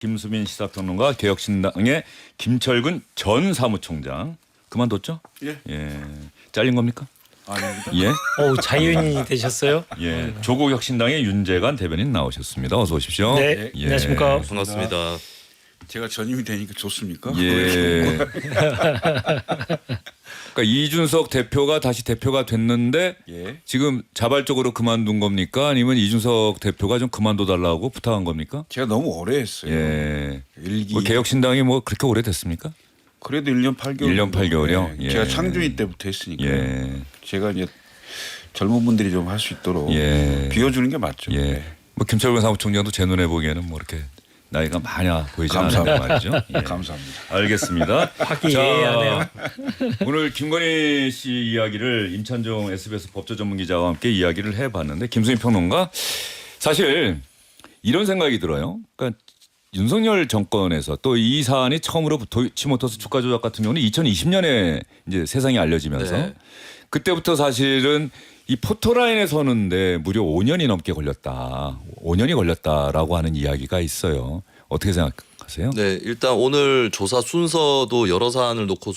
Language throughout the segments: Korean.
김수민 시사평론가, 개혁신당의 김철근 전 사무총장 그만뒀죠? 예. 잘린 겁니까? 아닙니다. 예. 자유인이 되셨어요? 예. 조국혁신당의 윤재관 대변인 나오셨습니다. 어서 오십시오. 네. 예. 안녕하십니까? 반갑습니다. 제가 전임이 되니까 좋습니까? 예. 그러니까 이준석 대표가 다시 대표가 됐는데 예. 지금 자발적으로 그만둔 겁니까? 아니면 이준석 대표가 좀 그만둬 달라고 부탁한 겁니까? 제가 너무 오래 했어요. 예. 일기. 뭐 개혁신당이 뭐 그렇게 오래됐습니까? 그래도 1년 8개월. 1년 8개월이요? 예. 예. 제가 창조인 때부터 했으니까. 예. 제가 이제 젊은 분들이 좀 할 수 있도록 예. 비워주는 게 맞죠. 예. 뭐 김철근 사무총장도 제 눈에 보기에는 뭐 이렇게 나이가 많아 보이지 않는단 말이죠. 예. 감사합니다. 알겠습니다. 화기애애하네요. 오늘 김건희 씨 이야기를 임찬종 SBS 법조 전문기자와 함께 이야기를 해봤는데 김수민 평론가 사실 이런 생각이 들어요. 그러니까 윤석열 정권에서 또 이 사안이 처음으로 도이치모터스 주가 조작 같은 경우는 2020년에 이제 세상에 알려지면서 네. 그때부터 사실은 이 포토라인에 서는데 무려 5년이 넘게 걸렸다. 5년이 걸렸다라고 하는 이야기가 있어요. 어떻게 생각하세요? 네, 일단 오늘 조사 순서도 여러 사안을 놓고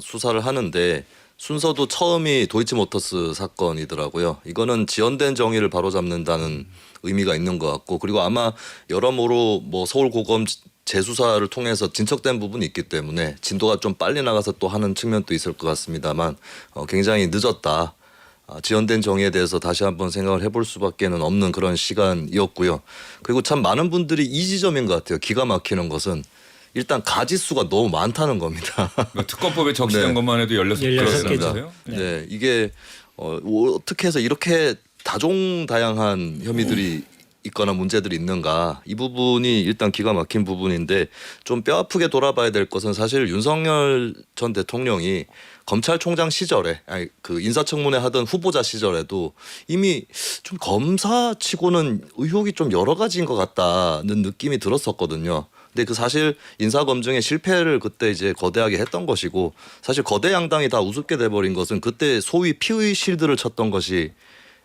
수사를 하는데 순서도 처음이 도이치모터스 사건이더라고요. 이거는 지연된 정의를 바로잡는다는 의미가 있는 것 같고, 그리고 아마 여러모로 뭐 서울고검 재수사를 통해서 진척된 부분이 있기 때문에 진도가 좀 빨리 나가서 또 하는 측면도 있을 것 같습니다만 굉장히 늦었다. 지연된 정의에 대해서 다시 한번 생각을 해볼 수밖에는 없는 그런 시간이었고요. 그리고 참 많은 분들이 이 지점인 것 같아요. 기가 막히는 것은 일단 가지수가 너무 많다는 겁니다. 그러니까 특검법에 적시된 네. 것만 해도 16 개죠. 16개죠. 네, 이게 어떻게 해서 이렇게 다종다양한 혐의들이 있거나 문제들이 있는가, 이 부분이 일단 기가 막힌 부분인데 좀 뼈아프게 돌아봐야 될 것은 사실 윤석열 전 대통령이 검찰총장 시절에 그 인사청문회 하던 후보자 시절에도 이미 좀 검사치고는 의혹이 좀 여러 가지인 것 같다는 느낌이 들었었거든요. 근데 그 사실 인사검증의 실패를 그때 이제 거대하게 했던 것이고, 사실 거대 양당이 다 우습게 돼버린 것은 그때 소위 피의 실드를 쳤던 것이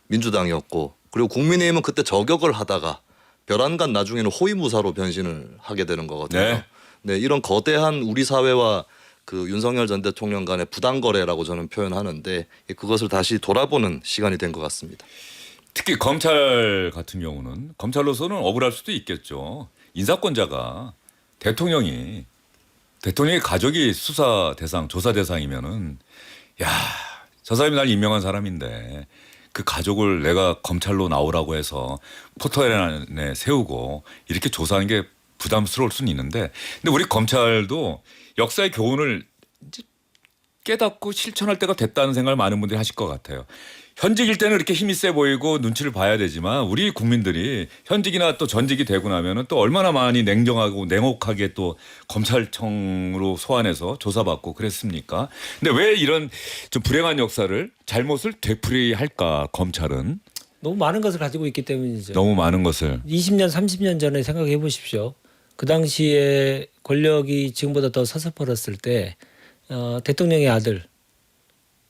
민주당이었고, 그리고 국민의힘은 그때 저격을 하다가 벼랑간 나중에는 호위무사로 변신을 하게 되는 거거든요. 네. 네, 이런 거대한 우리 사회와 그 윤석열 전 대통령 간의 부당거래라고 저는 표현하는데 그것을 다시 돌아보는 시간이 된 것 같습니다. 특히 검찰 같은 경우는 검찰로서는 억울할 수도 있겠죠. 인사권자가 대통령의 가족이 수사 대상, 조사 대상이면은 야, 저 사람이 날 임명한 사람인데 그 가족을 내가 검찰로 나오라고 해서 포털에 세우고 이렇게 조사하는 게 부담스러울 수는 있는데, 근데 우리 검찰도 역사의 교훈을 이제 깨닫고 실천할 때가 됐다는 생각을 많은 분들이 하실 것 같아요. 현직일 때는 이렇게 힘이 세 보이고 눈치를 봐야 되지만 우리 국민들이 현직이나 또 전직이 되고 나면은 또 얼마나 많이 냉정하고 냉혹하게 또 검찰청으로 소환해서 조사받고 그랬습니까? 근데 왜 이런 좀 불행한 역사를 잘못을 되풀이할까? 검찰은 너무 많은 것을 가지고 있기 때문이죠. 너무 많은 것을 20년, 30년 전에 생각해 보십시오. 그 당시에 권력이 지금보다 더 서서퍼졌을 때 대통령의 아들,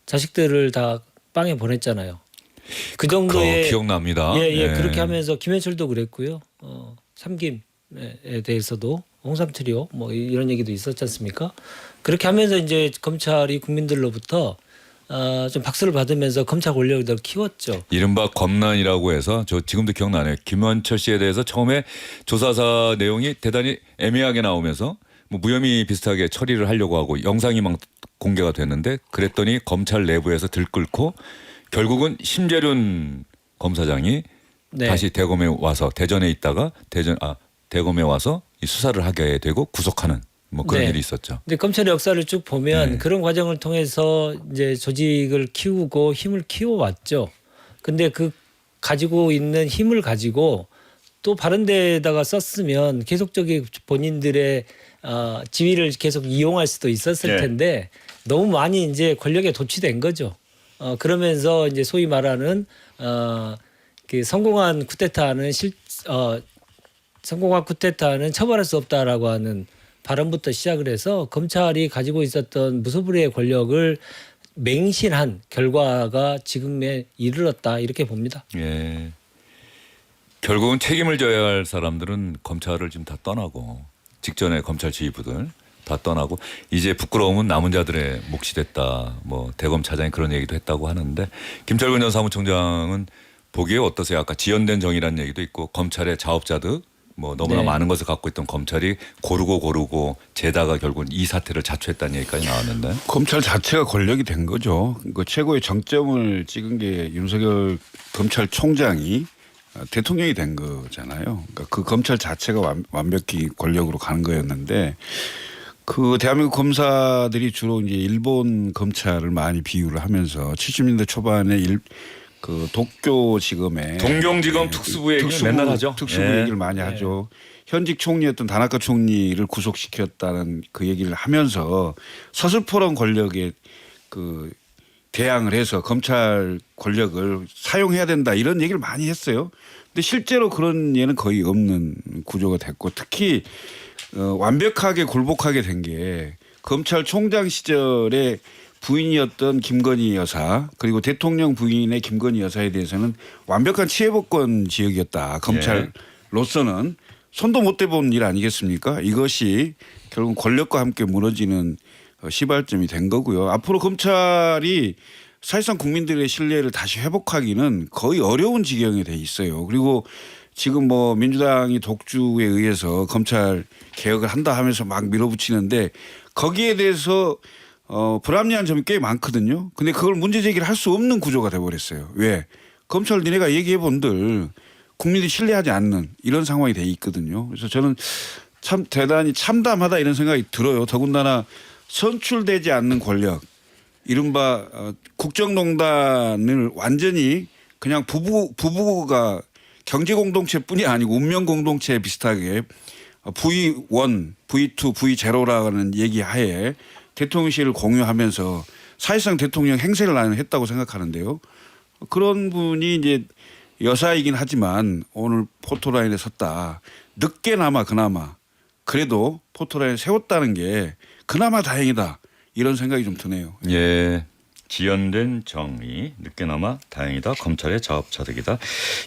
자식들을 다 빵에 보냈잖아요. 그 정도의 기억납니다. 예, 네. 그렇게 하면서 김현철도 그랬고요. 삼김에 대해서도 홍삼 트리오 뭐 이런 얘기도 있었지 않습니까? 그렇게 하면서 이제 검찰이 국민들로부터 좀 박수를 받으면서 검찰 권력을 더 키웠죠. 이른바 검난이라고 해서 저 지금도 기억나네요. 김현철 씨에 대해서 처음에 조사사 내용이 대단히 애매하게 나오면서 뭐 무혐의 비슷하게 처리를 하려고 하고 영상이 막 공개가 됐는데, 그랬더니 검찰 내부에서 들끓고 결국은 심재륜 검사장이 네. 다시 대검에 와서 대전에 있다가 대검에 와서 이 수사를 하게 되고 구속하는 뭐 그런 네. 일이 있었죠. 근데 검찰의 역사를 쭉 보면 네. 그런 과정을 통해서 이제 조직을 키우고 힘을 키워왔죠. 근데 그 가지고 있는 힘을 가지고 또 바른 데다가 썼으면 계속적인 본인들의 지위를 계속 이용할 수도 있었을 네. 텐데 너무 많이 이제 권력에 도취된 거죠. 그러면서 이제 소위 말하는 그 성공한 쿠데타는 처벌할 수 없다라고 하는 발언부터 시작을 해서 검찰이 가지고 있었던 무소불위의 권력을 맹신한 결과가 지금에 이르렀다, 이렇게 봅니다. 예. 결국은 책임을 져야 할 사람들은 검찰을 지금 다 떠나고 직전에 검찰 지휘부들 다 떠나고 이제 부끄러움은 남은 자들의 몫이 됐다. 뭐 대검 차장이 그런 얘기도 했다고 하는데 김철근 전 사무총장은 보기에 어떠세요? 아까 지연된 정의라는 얘기도 있고 검찰의 자업자득 뭐 너무나 네. 많은 것을 갖고 있던 검찰이 고르고 재다가 결국은 이 사태를 자초했다는 얘기까지 나왔는데 검찰 자체가 권력이 된 거죠. 그 최고의 정점을 찍은 게 윤석열 검찰총장이 대통령이 된 거잖아요. 그러니까 그 검찰 자체가 완벽히 권력으로 가는 거였는데 그 대한민국 검사들이 주로 이제 일본 검찰을 많이 비유를 하면서 70년대 초반에 그 도쿄지검에 동경지검 특수부 얘기를 맨날 하죠. 특수부 예. 얘기를 많이 하죠. 현직 총리였던 다나카 총리를 구속시켰다는 그 얘기를 하면서 서슬퍼런 권력에 그 대항을 해서 검찰 권력을 사용해야 된다 이런 얘기를 많이 했어요. 근데 실제로 그런 예는 거의 없는 구조가 됐고 특히 완벽하게 굴복하게 된 게 검찰총장 시절에 부인이었던 김건희 여사 그리고 대통령 부인의 김건희 여사에 대해서는 완벽한 치해복권 지역이었다. 검찰로서는 손도 못 대본 일 아니겠습니까? 이것이 결국 권력과 함께 무너지는 시발점이 된 거고요. 앞으로 검찰이 사실상 국민들의 신뢰를 다시 회복하기는 거의 어려운 지경에 돼 있어요. 그리고 지금 뭐 민주당이 독주에 의해서 검찰 개혁을 한다 하면서 막 밀어붙이는데 거기에 대해서 불합리한 점이 꽤 많거든요. 근데 그걸 문제 제기를 할 수 없는 구조가 돼버렸어요. 왜? 검찰 니네가 얘기해 본들 국민들이 신뢰하지 않는 이런 상황이 돼 있거든요. 그래서 저는 참 대단히 참담하다 이런 생각이 들어요. 더군다나 선출되지 않는 권력 이른바 국정농단을 완전히 그냥 부부가 경제공동체뿐이 아니고 운명공동체 비슷하게 V1, V2, V0라는 얘기 하에 대통령실을 공유하면서 사실상 대통령 행세를 나는 했다고 생각하는데요. 그런 분이 이제 여사이긴 하지만 오늘 포토라인에 섰다. 늦게나마 그나마 그래도 포토라인에 세웠다는 게 그나마 다행이다. 이런 생각이 좀 드네요. 예. 지연된 정의 늦게나마 다행이다. 검찰의 자업자득이다.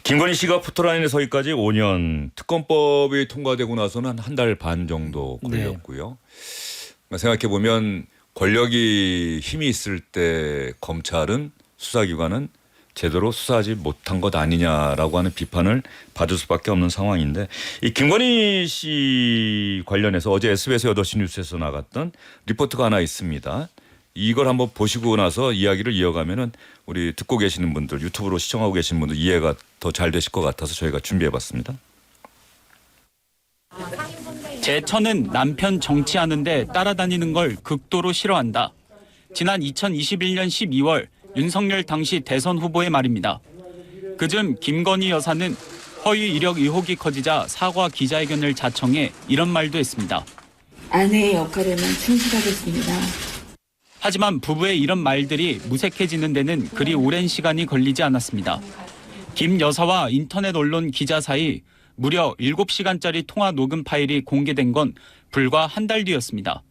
김건희 씨가 포토라인에 서기까지 5년 특검법이 통과되고 나서는 한 달 반 정도 걸렸고요. 생각해 보면 권력이 힘이 있을 때 검찰은 수사기관은 제대로 수사하지 못한 것 아니냐라고 하는 비판을 받을 수밖에 없는 상황인데 이 김건희 씨 관련해서 어제 SBS 8시 뉴스에서 나갔던 리포트가 하나 있습니다. 이걸 한번 보시고 나서 이야기를 이어가면은 우리 듣고 계시는 분들 유튜브로 시청하고 계시는 분들 이해가 더 잘 되실 것 같아서 저희가 준비해봤습니다. 제 처는 남편 정치하는데 따라다니는 걸 극도로 싫어한다. 지난 2021년 12월 윤석열 당시 대선 후보의 말입니다. 그즈음 김건희 여사는 허위 이력 의혹이 커지자 사과 기자회견을 자청해 이런 말도 했습니다. 아내의 역할에만 충실하겠습니다. 하지만 부부의 이런 말들이 무색해지는 데는 그리 오랜 시간이 걸리지 않았습니다. 김 여사와 인터넷 언론 기자 사이 무려 7시간짜리 통화 녹음 파일이 공개된 건 불과 한 달 뒤였습니다.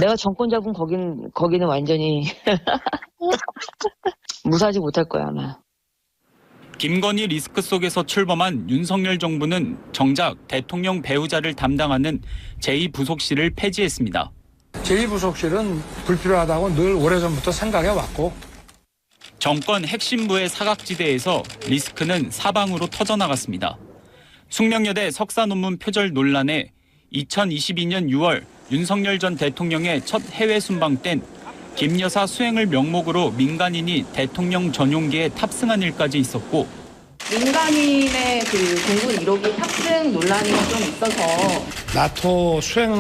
내가 정권 잡은 거기는 완전히 무사하지 못할 거야 아마. 김건희 리스크 속에서 출범한 윤석열 정부는 정작 대통령 배우자를 담당하는 제2부속실을 폐지했습니다. 제2부속실은 불필요하다고 늘 오래전부터 생각해왔고 정권 핵심부의 사각지대에서 리스크는 사방으로 터져나갔습니다. 숙명여대 석사 논문 표절 논란에 2022년 6월 윤석열 전 대통령의 첫 해외 순방 땐 김 여사 수행을 명목으로 민간인이 대통령 전용기에 탑승한 일까지 있었고 민간인의 그 공군 1호기 탑승 논란이 좀 있어서 나토 수행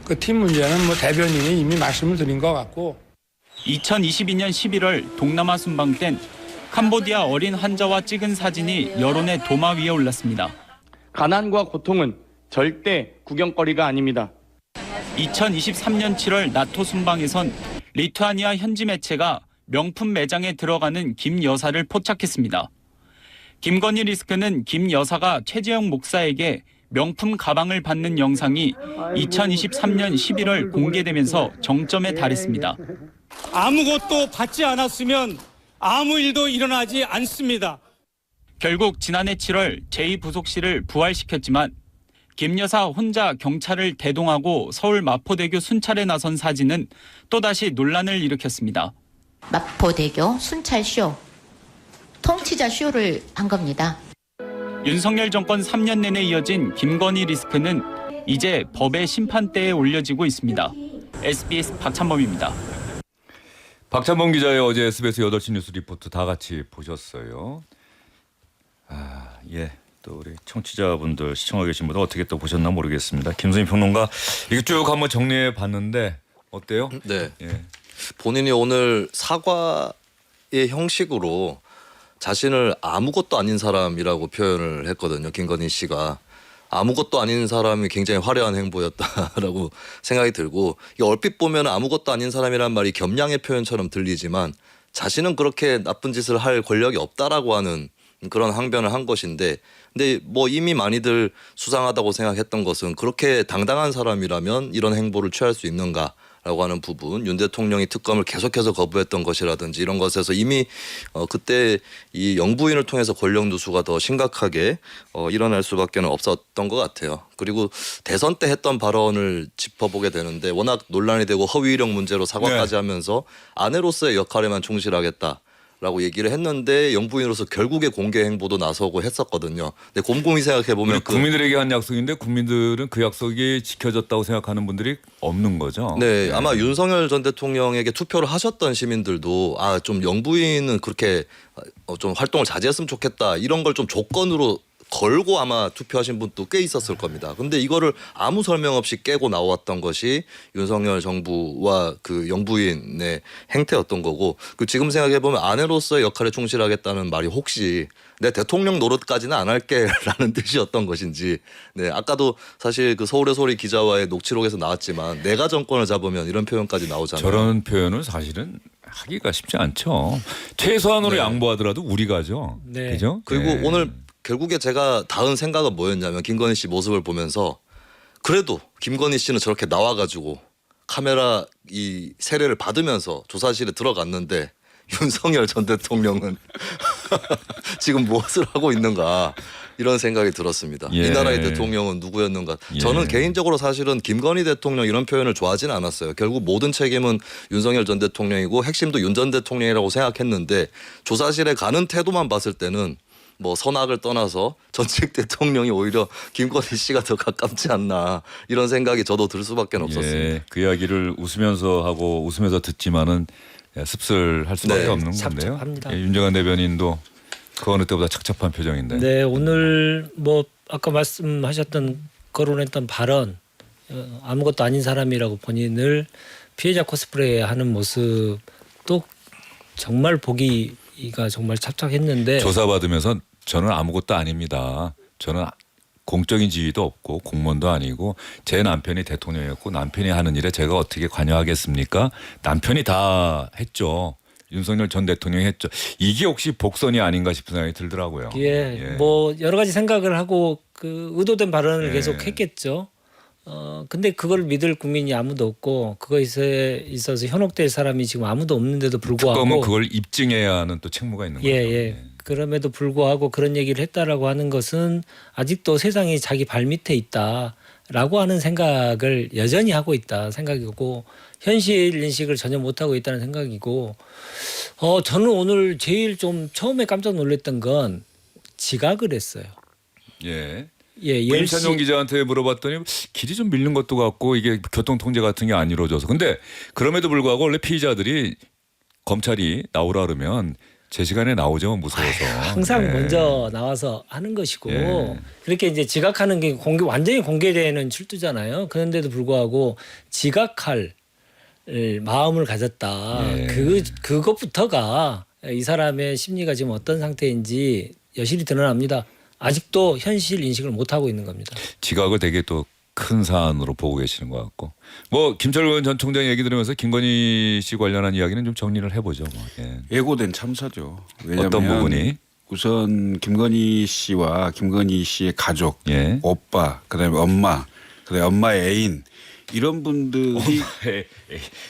그 팀 문제는 뭐 대변인이 이미 말씀을 드린 것 같고 2022년 11월 동남아 순방 땐 캄보디아 어린 환자와 찍은 사진이 여론의 도마 위에 올랐습니다. 가난과 고통은 절대 구경거리가 아닙니다. 2023년 7월 나토 순방에선 리투아니아 현지 매체가 명품 매장에 들어가는 김 여사를 포착했습니다. 김건희 리스크는 김 여사가 최재형 목사에게 명품 가방을 받는 영상이 2023년 11월 공개되면서 정점에 달했습니다. 아무것도 받지 않았으면 아무 일도 일어나지 않습니다. 결국 지난해 7월 제2부속실을 부활시켰지만 김 여사 혼자 경찰을 대동하고 서울 마포대교 순찰에 나선 사진은 또다시 논란을 일으켰습니다. 마포대교 순찰쇼, 통치자 쇼를 한 겁니다. 윤석열 정권 3년 내내 이어진 김건희 리스크는 이제 법의 심판대에 올려지고 있습니다. SBS 박찬범입니다. 박찬범 기자의 어제 SBS 8시 뉴스 리포트 다 같이 보셨어요. 예. 또 우리 청취자분들 시청하고 계신 분들 어떻게 또 보셨나 모르겠습니다. 김수민 평론가 이거 쭉 한번 정리해 봤는데 어때요? 네. 예. 본인이 오늘 사과의 형식으로 자신을 아무것도 아닌 사람이라고 표현을 했거든요. 김건희 씨가. 아무것도 아닌 사람이 굉장히 화려한 행보였다라고 생각이 들고, 이게 얼핏 보면 아무것도 아닌 사람이란 말이 겸양의 표현처럼 들리지만 자신은 그렇게 나쁜 짓을 할 권력이 없다라고 하는 그런 항변을 한 것인데, 근데 뭐 이미 많이들 수상하다고 생각했던 것은 그렇게 당당한 사람이라면 이런 행보를 취할 수 있는가라고 하는 부분, 윤 대통령이 특검을 계속해서 거부했던 것이라든지 이런 것에서 이미 그때 이 영부인을 통해서 권력 누수가 더 심각하게 일어날 수밖에 없었던 것 같아요. 그리고 대선 때 했던 발언을 짚어보게 되는데, 워낙 논란이 되고 허위 이력 문제로 사과까지 하면서 아내로서의 역할에만 충실하겠다 라고 얘기를 했는데 영부인으로서 결국에 공개 행보도 나서고 했었거든요. 근데 곰곰이 생각해 보면 국민들에게 한 약속인데 국민들은 그 약속이 지켜졌다고 생각하는 분들이 없는 거죠. 네, 아마 윤석열 전 대통령에게 투표를 하셨던 시민들도 좀 영부인은 그렇게 좀 활동을 자제했으면 좋겠다 이런 걸 좀 조건으로 걸고 아마 투표하신 분도 꽤 있었을 겁니다. 근데 이거를 아무 설명 없이 깨고 나왔던 것이 윤석열 정부와 그 영부인의 행태였던 거고, 그 지금 생각해 보면 아내로서의 역할에 충실하겠다는 말이 혹시 내 대통령 노릇까지는 안 할게라는 뜻이었던 것인지. 네, 아까도 사실 그 서울의 소리 기자와의 녹취록에서 나왔지만 내가 정권을 잡으면 이런 표현까지 나오잖아요. 저런 표현은 사실은 하기가 쉽지 않죠. 최소한으로 네. 양보하더라도 우리가죠. 네. 그죠? 그리고 네. 오늘 결국에 제가 닿은 생각은 뭐였냐면, 김건희 씨 모습을 보면서 그래도 김건희 씨는 저렇게 나와가지고 카메라 이 세례를 받으면서 조사실에 들어갔는데 윤석열 전 대통령은 지금 무엇을 하고 있는가 이런 생각이 들었습니다. 예. 이 나라의 대통령은 누구였는가. 예. 저는 개인적으로 사실은 김건희 대통령 이런 표현을 좋아하지는 않았어요. 결국 모든 책임은 윤석열 전 대통령이고 핵심도 윤 전 대통령이라고 생각했는데, 조사실에 가는 태도만 봤을 때는 뭐 선악을 떠나서 전직 대통령이 오히려 김건희 씨가 더 가깝지 않나 이런 생각이 저도 들 수밖에 없었습니다. 예, 그 이야기를 웃으면서 하고 웃으면서 듣지만은 습슬할 수밖에 네, 없는 건데요. 착잡합니다. 예, 윤정한 대변인도 그 어느 때보다 착잡한 표정인데. 네, 오늘 뭐 아까 말씀하셨던 거론했던 발언, 아무것도 아닌 사람이라고 본인을 피해자 코스프레하는 모습도 정말 보기가 정말 착착했는데, 조사받으면서 저는 아무것도 아닙니다. 저는 공적인 지위도 없고 공무원도 아니고 제 남편이 대통령이었고 남편이 하는 일에 제가 어떻게 관여하겠습니까? 남편이 다 했죠. 윤석열 전 대통령이 했죠. 이게 혹시 복선이 아닌가 싶은 생각이 들더라고요. 예, 뭐 여러 가지 생각을 하고 그 의도된 발언을 예. 계속 했겠죠. 근데 그걸 믿을 국민이 아무도 없고 그것에 있어서 현혹될 사람이 지금 아무도 없는데도 불구하고 특검은 그걸 입증해야 하는 또 책무가 있는 예, 거죠. 예. 그럼에도 불구하고 그런 얘기를 했다라고 하는 것은 아직도 세상이 자기 발 밑에 있다라고 하는 생각을 여전히 하고 있다 생각이고, 현실 인식을 전혀 못하고 있다는 생각이고, 저는 오늘 제일 좀 처음에 깜짝 놀랐던 건 지각을 했어요. 예. 예, 임찬용 10시 기자한테 물어봤더니 길이 좀 밀린 것도 같고 이게 교통 통제 같은 게 안 이루어져서. 근데 그럼에도 불구하고 원래 피의자들이 검찰이 나오라 그러면 제 시간에 나오죠, 무서워서. 항상 예. 먼저 나와서 하는 것이고, 예. 그렇게 이제 지각하는 게 완전히 공개되는 출두잖아요. 그런데도 불구하고 지각할 마음을 가졌다. 예. 그것부터가 이 사람의 심리가 지금 어떤 상태인지 여실히 드러납니다. 아직도 현실 인식을 못 하고 있는 겁니다. 지각을 되게 또 큰 사안으로 보고 계시는 것 같고, 뭐 김철근 전 총장 얘기 들으면서 김건희 씨 관련한 이야기는 좀 정리를 해보죠. 뭐. 예. 예고된 참사죠. 왜냐하면 어떤 부분이? 우선 김건희 씨와 김건희 씨의 가족, 예. 오빠, 그다음에 엄마, 그다음에 엄마의 애인 이런 분들이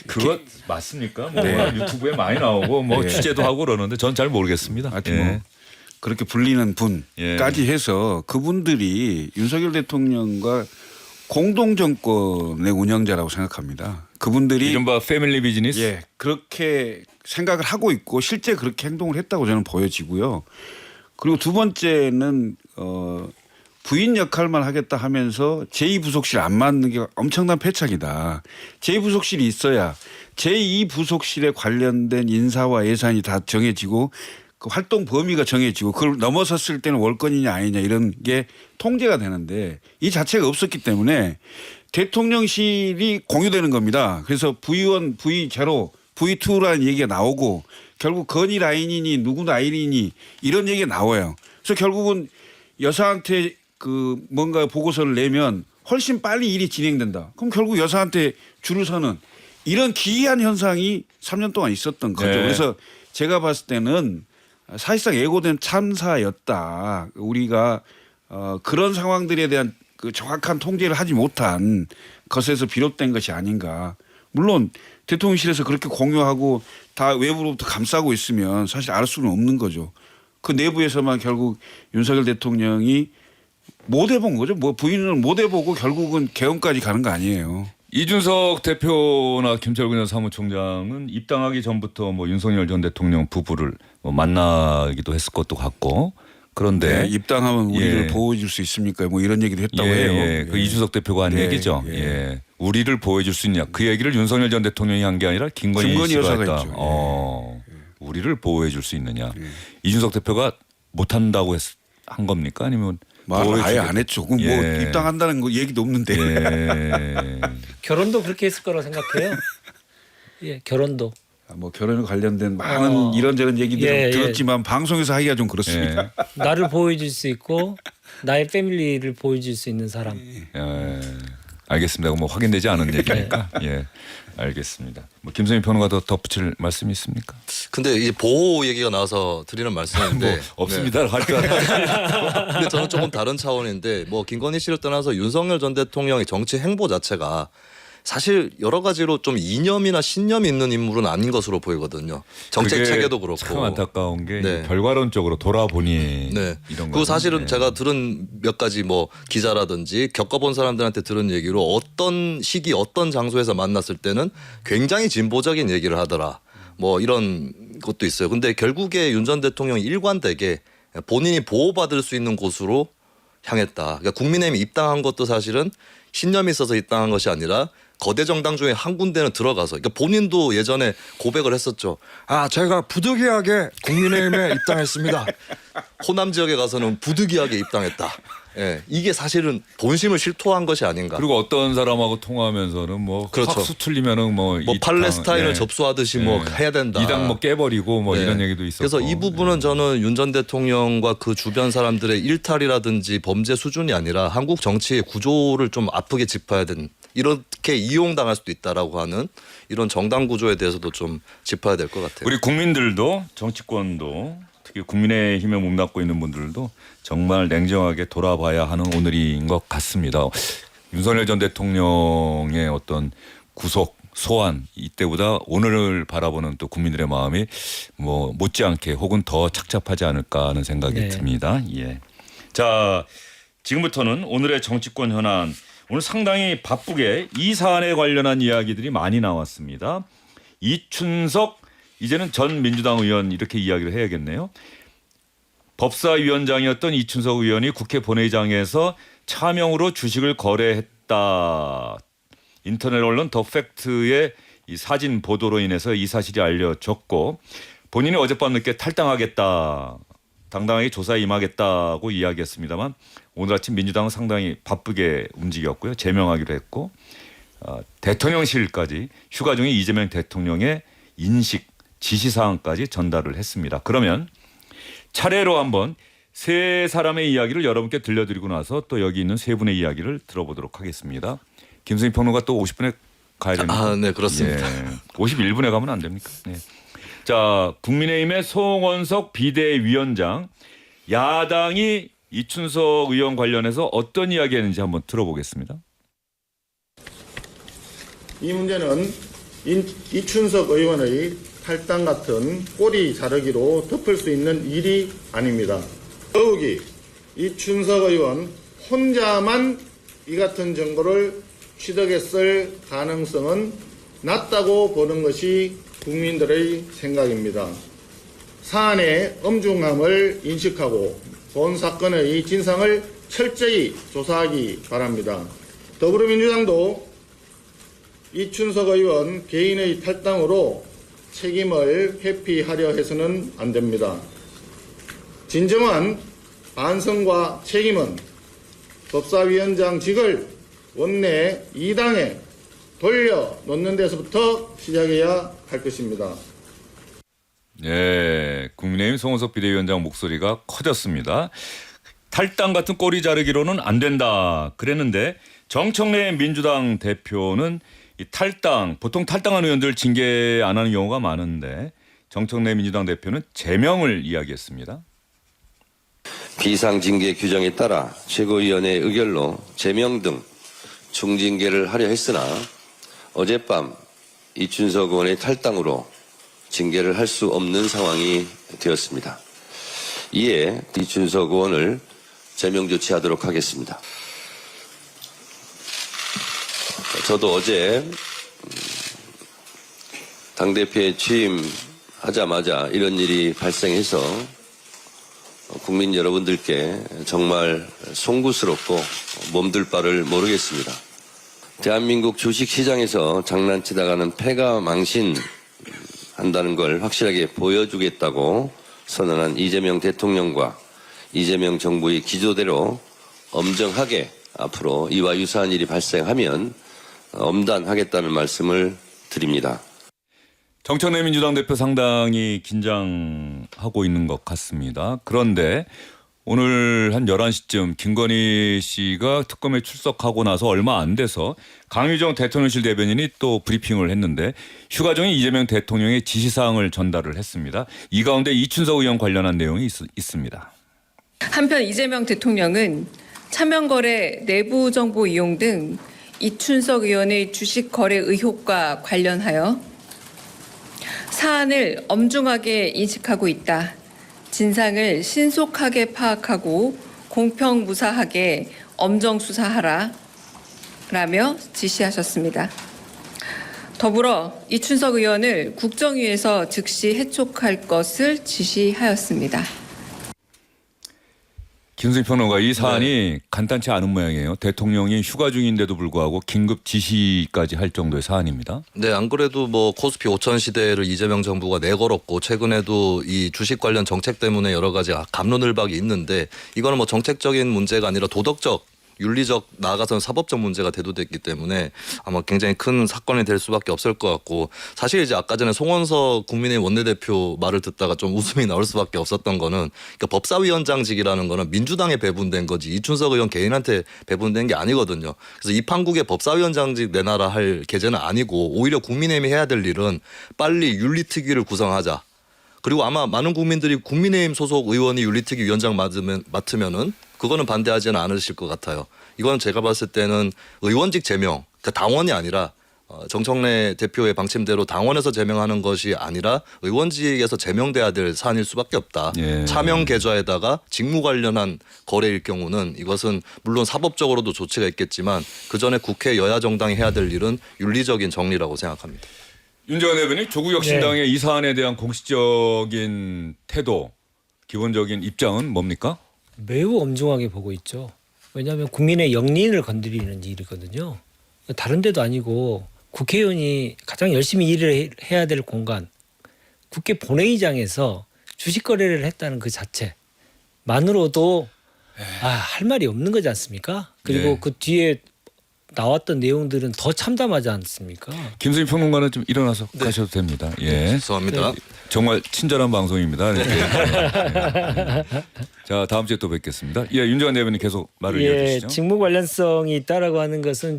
그거 맞습니까? 뭐 네. 유튜브에 많이 나오고 뭐 네. 취재도 하고 그러는데 전 잘 모르겠습니다. 하여튼 예. 뭐 그렇게 불리는 분까지 해서 그분들이 윤석열 대통령과 공동 정권의 운영자라고 생각합니다. 그분들이 이른바 패밀리 비즈니스. 예, 그렇게 생각을 하고 있고 실제 그렇게 행동을 했다고 저는 보여지고요. 그리고 두 번째는 부인 역할만 하겠다 하면서 제2부속실 안 맞는 게 엄청난 패착이다. 제2부속실이 있어야 제2부속실에 관련된 인사와 예산이 다 정해지고 그 활동 범위가 정해지고 그걸 넘어섰을 때는 월권이냐 아니냐 이런 게 통제가 되는데 이 자체가 없었기 때문에 대통령실이 공유되는 겁니다. 그래서 V1, V0, V2라는 얘기가 나오고 결국 건희 라인이니 누구 라인이니 이런 얘기가 나와요. 그래서 결국은 여사한테 그 뭔가 보고서를 내면 훨씬 빨리 일이 진행된다. 그럼 결국 여사한테 줄을 서는 이런 기이한 현상이 3년 동안 있었던 거죠. 네. 그래서 제가 봤을 때는 사실상 예고된 참사였다. 우리가 그런 상황들에 대한 그 정확한 통제를 하지 못한 것에서 비롯된 것이 아닌가. 물론 대통령실에서 그렇게 공유하고 다 외부로부터 감싸고 있으면 사실 알 수는 없는 거죠. 그 내부에서만 결국 윤석열 대통령이 못 해본 거죠. 뭐 부인을 못 해보고 결국은 개헌까지 가는 거 아니에요. 이준석 대표나 김철근 전 사무총장은 입당하기 전부터 뭐 윤석열 전 대통령 부부를 뭐 만나기도 했을 것도 같고 그런데 네, 입당하면 우리를 예. 보호해줄 수 있습니까? 뭐 이런 얘기도 했다고 예, 해요. 예. 그 이준석 대표가 한 예, 얘기죠. 예. 예. 우리를 보호해줄 수 있냐. 그 얘기를 윤석열 전 대통령이 한 게 아니라 김건희 씨가 여사가 했다. 있죠. 우리를 보호해줄 수 있느냐. 예. 이준석 대표가 못한다고 한 겁니까? 아니면 말을 아예 보호해주겠다. 안 했죠. 그럼 뭐 예. 입당한다는 거 얘기도 없는데. 예. 결혼도 그렇게 했을 거라고 생각해요. 예, 결혼도. 뭐 결혼에 관련된 많은 이런저런 얘기들을 예, 예. 들었지만 방송에서 하기가 좀 그렇습니다. 예. 나를 보여줄 수 있고 나의 패밀리를 보여줄 수 있는 사람. 예. 알겠습니다. 뭐 확인되지 않은 얘기니까. 예. 알겠습니다. 뭐 김선희 평론가 더 덧붙일 말씀이 있습니까? 근데 이제 보호 얘기가 나와서 드리는 말씀인데 뭐 없습니다. 할 줄 알았는데. 근데 저는 조금 다른 차원인데 뭐 김건희 씨를 떠나서 윤석열 전 대통령의 정치 행보 자체가 사실 여러 가지로 좀 이념이나 신념이 있는 인물은 아닌 것으로 보이거든요. 정책 그게 체계도 그렇고. 참 안타까운 게 네. 결과론적으로 돌아보니 네. 이런 그리고 사실은 네. 제가 들은 몇 가지 뭐 기자라든지 겪어본 사람들한테 들은 얘기로 어떤 시기 어떤 장소에서 만났을 때는 굉장히 진보적인 얘기를 하더라. 뭐 이런 것도 있어요. 근데 결국에 윤 전 대통령이 일관되게 본인이 보호받을 수 있는 곳으로 향했다. 그러니까 국민의힘이 입당한 것도 사실은 신념이 있어서 입당한 것이 아니라 거대 정당 중에 한 군데는 들어가서 그러니까 본인도 예전에 고백을 했었죠. 아 제가 부득이하게 국민의힘에 입당했습니다. 호남 지역에 가서는 부득이하게 입당했다. 예, 이게 사실은 본심을 실토한 것이 아닌가. 그리고 어떤 사람하고 통화하면서는 뭐 그렇죠. 확 수틀리면은 뭐 팔레스타인을 접수하듯이 뭐 해야 된다. 이당 뭐 깨버리고 뭐 네. 이런 얘기도 있었고. 그래서 이 부분은 저는 윤 전 대통령과 그 주변 사람들의 일탈이라든지 범죄 수준이 아니라 한국 정치의 구조를 좀 아프게 짚어야 되는 이렇게 이용당할 수도 있다라고 하는 이런 정당 구조에 대해서도 좀 짚어야 될 것 같아요. 우리 국민들도 정치권도 특히 국민의힘에 몸담고 있는 분들도 정말 냉정하게 돌아봐야 하는 오늘인 것 같습니다. 윤석열 전 대통령의 어떤 구속 소환 이때보다 오늘을 바라보는 또 국민들의 마음이 뭐 못지않게 혹은 더 착잡하지 않을까 하는 생각이 네. 듭니다. 예. 자, 지금부터는 오늘의 정치권 현안. 오늘 상당히 바쁘게 이 사안에 관련한 이야기들이 많이 나왔습니다. 이춘석 이제는 전 민주당 의원 이렇게 이야기를 해야겠네요. 법사위원장이었던 이춘석 의원이 국회 본회의장에서 차명으로 주식을 거래했다. 인터넷 언론 더 팩트의 이 사진 보도로 인해서 이 사실이 알려졌고 본인이 어젯밤 늦게 탈당하겠다. 당당하게 조사에 임하겠다고 이야기했습니다만 오늘 아침 민주당은 상당히 바쁘게 움직였고요. 제명하기로 했고 대통령실까지 휴가 중에 이재명 대통령의 인식 지시사항까지 전달을 했습니다. 그러면 차례로 한번 세 사람의 이야기를 여러분께 들려드리고 나서 또 여기 있는 세 분의 이야기를 들어보도록 하겠습니다. 김선희 평론가 또 50분에 가야 됩니까? 아, 네, 그렇습니다. 예. 51분에 가면 안 됩니까? 네. 자, 국민의힘의 송원석 비대위원장, 야당이 이춘석 의원 관련해서 어떤 이야기했는지 한번 들어보겠습니다. 이 문제는 이춘석 의원의 탈당 같은 꼬리 자르기로 덮을 수 있는 일이 아닙니다. 더욱이 이춘석 의원 혼자만 이 같은 정보를 취득했을 가능성은 낮다고 보는 것이 국민들의 생각입니다. 사안의 엄중함을 인식하고 본 사건의 진상을 철저히 조사하기 바랍니다. 더불어민주당도 이춘석 의원 개인의 탈당으로 책임을 회피하려 해서는 안 됩니다. 진정한 반성과 책임은 법사위원장직을 원내 2당에 돌려놓는 데서부터 시작해야 할 것입니다. 네, 국민의힘 송원석 비대위원장 목소리가 커졌습니다. 탈당 같은 꼬리 자르기로는 안 된다 그랬는데 정청래 민주당 대표는 이 탈당, 보통 탈당한 의원들 징계 안 하는 경우가 많은데 정청래 민주당 대표는 제명을 이야기했습니다. 비상징계 규정에 따라 최고위원회의 의결로 제명 등 중징계를 하려 했으나 어젯밤 이춘석 의원의 탈당으로 징계를 할 수 없는 상황이 되었습니다. 이에 이춘석 의원을 제명 조치하도록 하겠습니다. 저도 어제 당대표에 취임하자마자 이런 일이 발생해서 국민 여러분들께 정말 송구스럽고 몸둘 바를 모르겠습니다. 대한민국 주식시장에서 장난치다가는 패가 망신한다는 걸 확실하게 보여주겠다고 선언한 이재명 대통령과 이재명 정부의 기조대로 엄정하게 앞으로 이와 유사한 일이 발생하면 엄단하겠다는 말씀을 드립니다. 정청래 민주당 대표 상당히 긴장하고 있는 것 같습니다. 그런데 오늘 한 11시쯤 김건희 씨가 특검에 출석하고 나서 얼마 안 돼서 강유정 대통령실 대변인이 또 브리핑을 했는데 휴가 중인 이재명 대통령의 지시사항을 전달을 했습니다. 이 가운데 이춘석 의원 관련한 내용이 있습니다. 한편 이재명 대통령은 차명거래 내부 정보 이용 등 이춘석 의원의 주식 거래 의혹과 관련하여 사안을 엄중하게 인식하고 있다. 진상을 신속하게 파악하고 공평무사하게 엄정 수사하라 라며 지시하셨습니다. 더불어 이춘석 의원을 국정위에서 즉시 해촉할 것을 지시하였습니다. 김수희 평론가, 이 사안이 간단치 않은 모양이에요. 대통령이 휴가 중인데도 불구하고 긴급 지시까지 할 정도의 사안입니다. 네, 안 그래도 뭐 코스피 5천 시대를 이재명 정부가 내걸었고 최근에도 이 주식 관련 정책 때문에 여러 가지 갑론을박이 있는데 이거는 뭐 정책적인 문제가 아니라 도덕적, 윤리적, 나아가서는 사법적 문제가 대두됐기 때문에 아마 굉장히 큰 사건이 될 수밖에 없을 것 같고, 사실 이제 아까 전에 송원석 국민의힘 원내대표 말을 듣다가 좀 웃음이 나올 수밖에 없었던 거는, 그러니까 법사위원장직이라는 거는 민주당에 배분된 거지 이춘석 의원 개인한테 배분된 게 아니거든요. 그래서 이 판국에 법사위원장직 내놔라 할 계제는 아니고 오히려 국민의힘이 해야 될 일은 빨리 윤리특위를 구성하자. 그리고 아마 많은 국민들이 국민의힘 소속 의원이 윤리특위 위원장 맡으면은 그거는 반대하지는 않으실 것 같아요. 이건 제가 봤을 때는 의원직 제명, 그러니까 당원이 아니라 정청래 대표의 방침대로 당원에서 제명하는 것이 아니라 의원직에서 제명돼야 될 사안일 수밖에 없다. 예. 차명 계좌에다가 직무 관련한 거래일 경우는 이것은 물론 사법적으로도 조치가 있겠지만 그 전에 국회 여야 정당이 해야 될 일은 윤리적인 정리라고 생각합니다. 윤정현 대변인, 조국 혁신당의 이 사안에 대한 공식적인 태도, 기본적인 입장은 뭡니까? 매우 엄중하게 보고 있죠. 왜냐하면 국민의 영린을 건드리는 일이거든요. 다른 데도 아니고 국회의원이 가장 열심히 일을 해야 될 공간, 국회 본회의장에서 주식 거래를 했다는 그 자체만으로도 할 말이 없는 거지 않습니까? 그리고 네. 그 뒤에 나왔던 내용들은 더 참담하지 않습니까? 김수희 평론가는 좀 일어나서 가셔도 됩니다. 예. 죄송합니다. 정말 친절한 방송입니다. 네. 자, 다음 주에 또 뵙겠습니다. 예, 윤정현 대변인 계속 말을 이어주시죠. 직무 관련성이 있다라고 하는 것은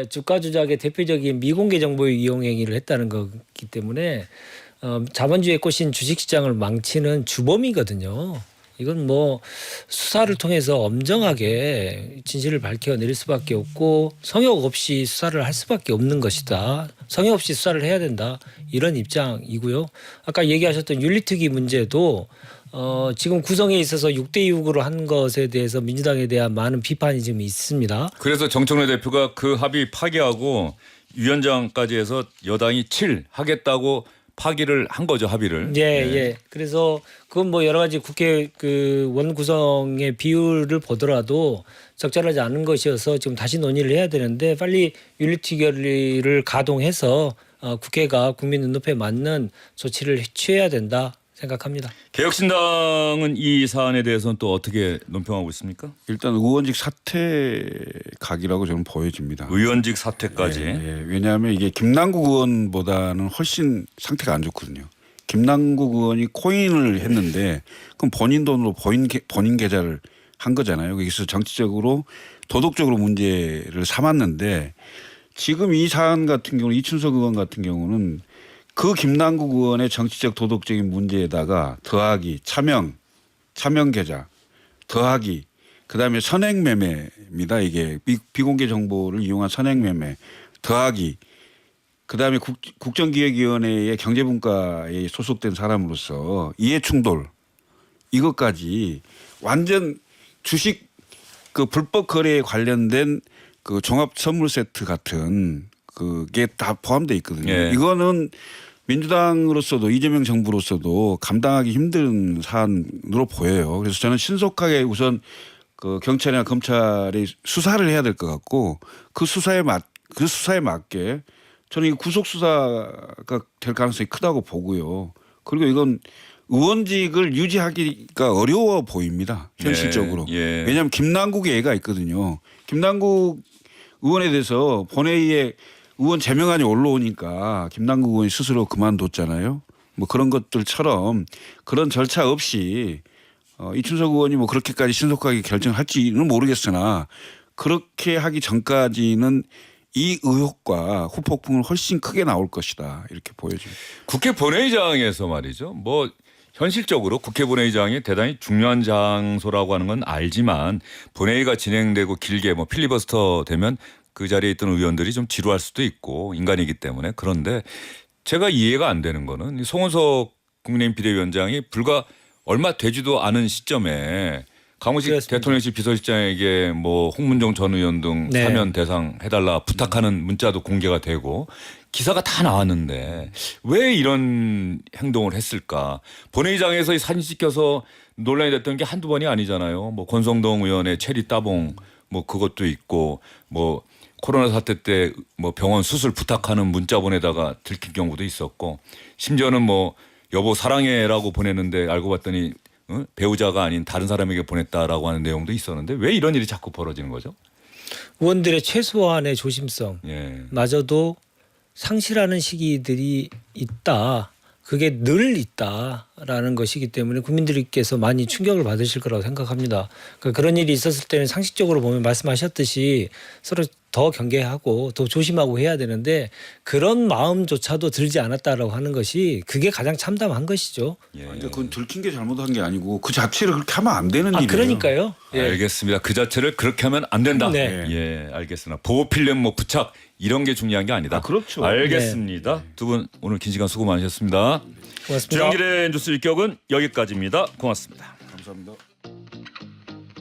주가 조작의 대표적인 미공개 정보의 이용 행위를 했다는 거기 때문에 자본주의에 꼬신 주식시장을 망치는 주범이거든요. 이건 뭐 수사를 통해서 엄정하게 진실을 밝혀내릴 수밖에 없고 성역 없이 수사를 할 수밖에 없는 것이다. 성역 없이 수사를 해야 된다. 이런 입장이고요. 아까 얘기하셨던 윤리특위 문제도 지금 구성에 있어서 6대6으로 한 것에 대해서 민주당에 대한 많은 비판이 지금 있습니다. 그래서 정청래 대표가 그 합의 파기하고 위원장까지 해서 여당이 7 하겠다고 파기를 한 거죠, 합의를. 예. 그래서 그건 뭐 여러 가지 국회 그 원구성의 비율을 보더라도 적절하지 않은 것이어서 지금 다시 논의를 해야 되는데 빨리 윤리특위를 가동해서 국회가 국민 눈높이에 맞는 조치를 취해야 된다 생각합니다. 개혁신당은 이 사안에 대해서는 또 어떻게 논평하고 있습니까? 일단 의원직 사퇴 각이라고 저는 보여집니다. 의원직 사퇴까지. 예. 왜냐하면 이게 김남국 의원보다는 훨씬 상태가 안 좋거든요. 김남국 의원이 코인을 했는데 그럼 본인 돈으로 본인 계좌를 한 거잖아요. 그래서 정치적으로 도덕적으로 문제를 삼았는데 지금 이 사안 같은 경우는 이춘석 의원 같은 경우는 그 김남국 의원의 정치적 도덕적인 문제에다가 더하기 차명 계좌 더하기 그다음에 선행매매입니다. 이게 비공개 정보를 이용한 선행매매 더하기 그다음에 국정기획위원회의 경제분과에 소속된 사람으로서 이해충돌 이것까지 완전 주식 그 불법 거래에 관련된 그 종합 선물 세트 같은 그게 다 포함되어 있거든요. 예. 이거는 민주당으로서도 이재명 정부로서도 감당하기 힘든 사안으로 보여요. 그래서 저는 신속하게 우선 그 경찰이나 검찰이 수사를 해야 될 것 같고 그 수사에 맞게 저는 이 구속 수사가 될 가능성이 크다고 보고요. 그리고 이건 의원직을 유지하기가 어려워 보입니다. 현실적으로. 예. 왜냐하면 김남국의 애가 있거든요. 김남국 의원에 대해서 본회의에 의원 제명안이 올라오니까 김남국 의원이 스스로 그만뒀잖아요. 뭐 그런 것들처럼 그런 절차 없이 이춘석 의원이 뭐 그렇게까지 신속하게 결정할지는 모르겠으나 그렇게 하기 전까지는 이 의혹과 후폭풍은 훨씬 크게 나올 것이다 이렇게 보여집니다. 국회 본회의장에서 말이죠. 뭐 현실적으로 국회 본회의장이 대단히 중요한 장소라고 하는 건 알지만 본회의가 진행되고 길게 뭐 필리버스터 되면 그 자리에 있던 의원들이 좀 지루할 수도 있고 인간이기 때문에 그런데 제가 이해가 안 되는 거는 송원석 국민의힘 비대위원장이 불과 얼마 되지도 않은 시점에 강훈식 그렇습니다. 대통령실 비서실장에게 뭐 홍문종 전 의원 등 네. 사면 대상 해달라 부탁하는 문자도 공개가 되고 기사가 다 나왔는데 왜 이런 행동을 했을까? 본회의장에서 사진 찍혀서 논란이 됐던 게 한두 번이 아니잖아요. 뭐 권성동 의원의 체리 따봉 뭐 그것도 있고 뭐 코로나 사태 때 뭐 병원 수술 부탁하는 문자 보내다가 들킨 경우도 있었고 심지어는 뭐 여보 사랑해라고 보냈는데 알고 봤더니 배우자가 아닌 다른 사람에게 보냈다라고 하는 내용도 있었는데 왜 이런 일이 자꾸 벌어지는 거죠? 의원들의 최소한의 조심성 예. 마저도 상실하는 시기들이 있다. 그게 늘 있다라는 것이기 때문에 국민들께서 많이 충격을 받으실 거라고 생각합니다. 그러니까 그런 일이 있었을 때는 상식적으로 보면 말씀하셨듯이 서로 더 경계하고 더 조심하고 해야 되는데 그런 마음조차도 들지 않았다라고 하는 것이 그게 가장 참담한 것이죠. 예. 근데 그건 들킨 게 잘못한 게 아니고 그 자체를 그렇게 하면 안 되는 일이에요. 그러니까요. 예. 알겠습니다. 그 자체를 그렇게 하면 안 된다. 네. 예, 알겠습니다. 보호 필름 뭐 부착 이런 게 중요한 게 아니다. 그렇죠. 알겠습니다. 두 분 오늘 긴 시간 수고 많으셨습니다. 고맙습니다. 주영길의 뉴스 일격은 여기까지입니다. 고맙습니다. 감사합니다.